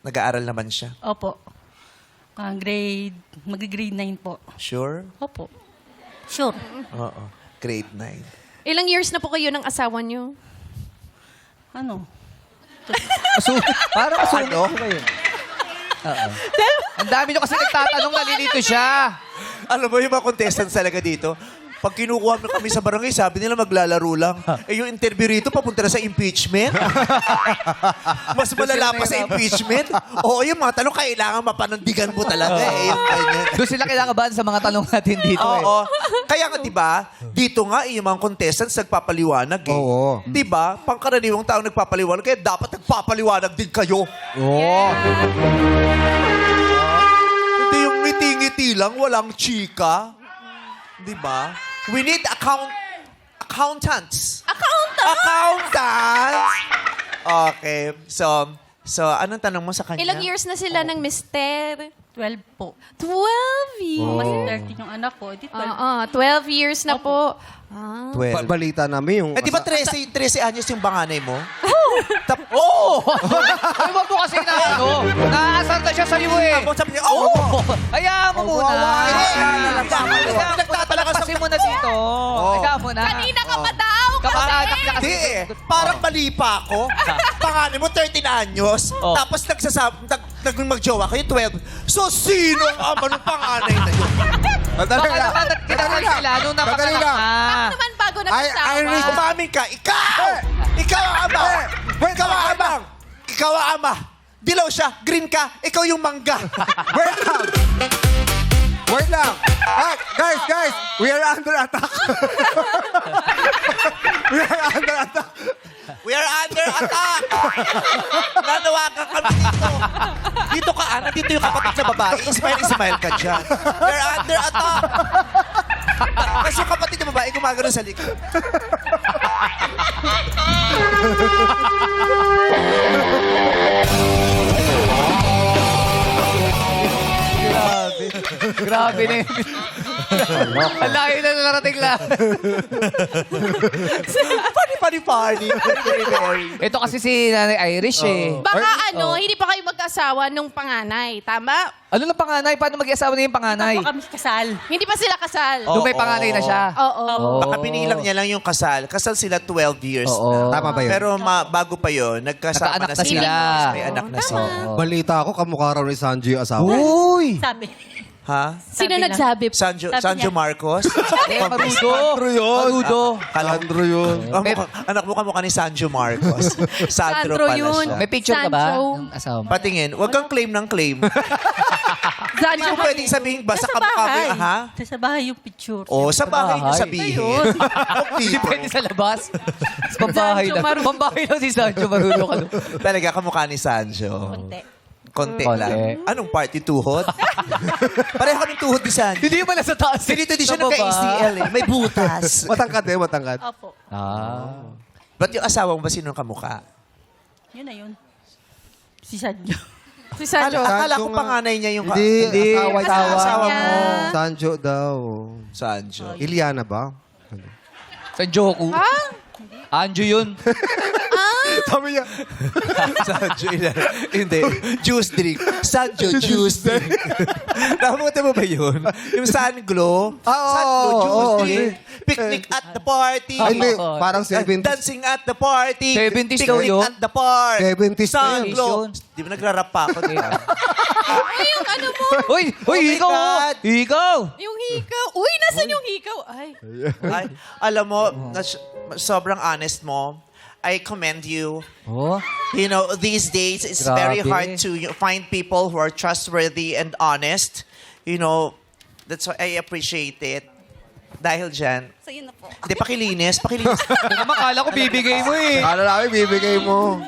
Nag-aaral naman siya. Opo. Mag-grade 9 po. Sure? Opo. Sure. Oo. Grade 9. Ilang years na po kayo ng asawa niyo? Ano? Parang assume Ano? ko kayo. Oo. Ang dami nyo kasi nagtatanong, nalilito siya. Alam mo yung mga contestants talaga dito, pag kinukuha mo kami sa barangay, sabi nila maglalaro lang. Eh yung interview rito, papunta na sa impeachment. Mas malala pa sa impeachment. Oo, yung mga tanong, kailangan mapanandigan mo talaga eh. Yung ganyan. Doon sila kinakabahan sa mga tanong natin dito eh. Oo. Kaya nga, di ba, dito nga, yung mga contestants nagpapaliwanag eh. Oo. Di ba? Pangkaraniwang tao nagpapaliwanag, kaya dapat nagpapaliwanag din kayo. Oo. Hindi yung ngiti-ngiti lang, walang chika. Di ba? We need accountants. Accountants! Okay. So, anong tanong mo sa kanya? Ilang years na sila ng mister? 12 po. 12 years. Mas 13 yung anak ko. Di 12. 12 years na po. Ah. 12. Balita namin yung... Eh, di ba 13 anyos yung banganay mo? Oo! Ay, wag mo kasi na ano. Naaasar na siya sa'yo eh. Ako sabi niya, oh! Hayaan mo muna. Nagtatalapasin mo na dito. Hayaan mo na. Kanina ka pa daw! Kamag-anak niya kasi. Hindi eh. Parang mali pa ako. Panganay mo, 13 anyos. Oh. Tapos mag-jowa kayo, 12. So, sino ang ama ng panganay na yun? Baka naman nagkitanan sila nung napakalak ka. Ako naman bago nagsasawa. Iris, umamin ka. Ikaw! Ikaw ang ama! Ikaw ang ama! Ikaw ang ama! Dilaw siya, green ka, ikaw yung mangga. Wait lang! Wait lang! Ah, guys! We are under attack! We are under attack! We are under attack! Nanawagan kami dito. Dito ka, Ana. Dito yung kapatid na babae. Ismail ka dyan. We are under attack! Kasi yung kapatid na babae gumagano sa likod. Grabe. Grabe na yun. Ang laki na narating lang. Funny. Very, very. Ito kasi si Nanay Irish eh. Baka hindi pa kayo magkasawa nung panganay. Tama? Ano lang panganay? Paano mag-iasawa na yung panganay? Ako kami kasal. Hindi pa sila kasal. Nung may panganay na siya. Oo. Baka pinilang niya lang yung kasal. Kasal sila 12 years Oo. na. Tama ba yun? Pero bago pa yun, nagkasama Nagkaanak na na sila. sila. May anak na sila. Balita ako, kamukha raw ni Sanji yung asawa. Uy! Sabi. Ha? Sino Sabi lang. nagsabi? Sanjo Sabi niya. Marcos? Marudo. yun. Marudo. Sandro yun. Anak mo kamukha ni Sanjo Marcos. Sandro Sandro pala yun. siya. May picture ka ba? Sancho. Ng asawa mo? Patingin, huwag kang claim ng claim. Hindi mo pwedeng sabihin, basta Nasa kamukha mo bahay. yung, ha? Sa bahay yung picture. O, sa bahay niyo bahay. sabihin. Ayun. Hindi pwede sa labas. Sa pambahay Sancho lang. Marudo. Pambahay lang si Sancho Marudo ka. Talaga, kamukha ni Sanjo. Konti. Konti Konti. lang. Anong party? Tuhod? Pareho kaming tuhod ni Sanjo. Hindi pala sa taas. Dito di siya Sa baba. nagka-ACL eh. May butas. Matangkad eh, matangkad. Opo. Ah. Ba't yung asawa mo ba sino kamukha? Yun na yun. Si Sadyo. Si Sancho. Akala ko Sanjo nga. panganay niya yung... Hindi, asawa niya. mo. Sanjo daw. Sanjo. Iliana ba? Sa Joku. Anjo yun. Sabi niya. Sanjo. Hindi. Juice drink. Sanjo juice drink. Nakamuti mo ba yun? Yung Sun Glow? Ah, Sun Glow oo, juice oo, drink. hindi. Picnic at the party. Ay, hindi. Oo. Parang 70s. Dancing at the party. 70s daw Picnic yun. at the park. 70s na Sun yun. Glow. Di ba nagrarap pa ako? Ay, yung ano mo? Uy! Uy! Oh my Ikaw! God. Ikaw! Yung hikaw. Uy, nasan yung hikaw? Ay. Ay, alam mo, sobrang honest mo. I commend you. Oh. You know, these days, it's Grabe. very hard to find people who are trustworthy and honest. You know, that's why I appreciate it. Dahil dyan. Sa'yo na po. Hindi, pakilinis. Pakilinis. Ito naman, kala ko bibigay mo eh. Kala namin bibigay mo.